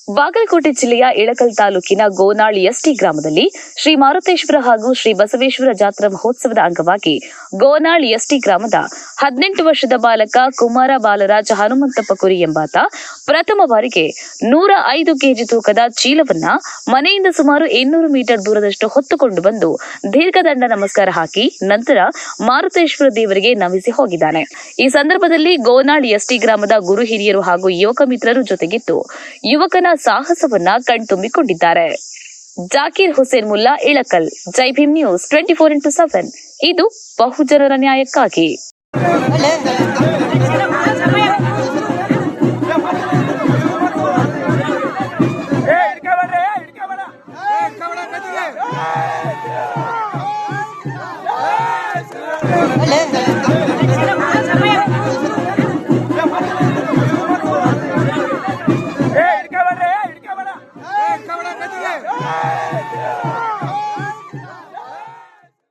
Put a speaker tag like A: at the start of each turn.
A: ಬಾಗಲಕೋಟೆ ಜಿಲ್ಲೆಯ ಇಳಕಲ್ ತಾಲೂಕಿನ ಗೋನಾಳ್ ಎಸ್ಟಿ ಗ್ರಾಮದಲ್ಲಿ ಶ್ರೀ ಮಾರುತೇಶ್ವರ ಹಾಗೂ ಶ್ರೀ ಬಸವೇಶ್ವರ ಜಾತ್ರಾ ಮಹೋತ್ಸವದ ಅಂಗವಾಗಿ ಗೋನಾಳ್ ಎಸ್ಟಿ ಗ್ರಾಮದ 18 ವರ್ಷದ ಬಾಲಕ ಕುಮಾರ ಬಾಲರಾಜ ಹನುಮಂತಪ್ಪ ಕುರಿ ಎಂಬಾತ ಪ್ರಥಮ ಬಾರಿಗೆ 105 ಕೆಜಿ ತೂಕದ ಚೀಲವನ್ನ ಮನೆಯಿಂದ ಸುಮಾರು 200 ಮೀಟರ್ ದೂರದಷ್ಟು ಹೊತ್ತುಕೊಂಡು ಬಂದು ದೀರ್ಘದಂಡ ನಮಸ್ಕಾರ ಹಾಕಿ ನಂತರ ಮಾರುತೇಶ್ವರ ದೇವರಿಗೆ ನಮಿಸಿ ಹೋಗಿದ್ದಾನೆ. ಈ ಸಂದರ್ಭದಲ್ಲಿ ಗೋನಾಳ್ ಎಸ್ಟಿ ಗ್ರಾಮದ ಗುರು ಹಿರಿಯರು ಹಾಗೂ ಯುವಕ ಮಿತ್ರರು ಜೊತೆಗಿದ್ದು ಯುವಕನ ಸಾಹಸವನ್ನ ಕಣ್ತುಂಬಿಕೊಂಡಿದ್ದಾರೆ. ಜಾಕೀರ್ ಹುಸೇನ್ ಮುಲ್ಲಾ, ಇಳಕಲ್. ಜೈ ಭೀಮ್ ನ್ಯೂಸ್ 24x7. ಇದು ಬಹುಜನರ ನ್ಯಾಯಕ್ಕಾಗಿ.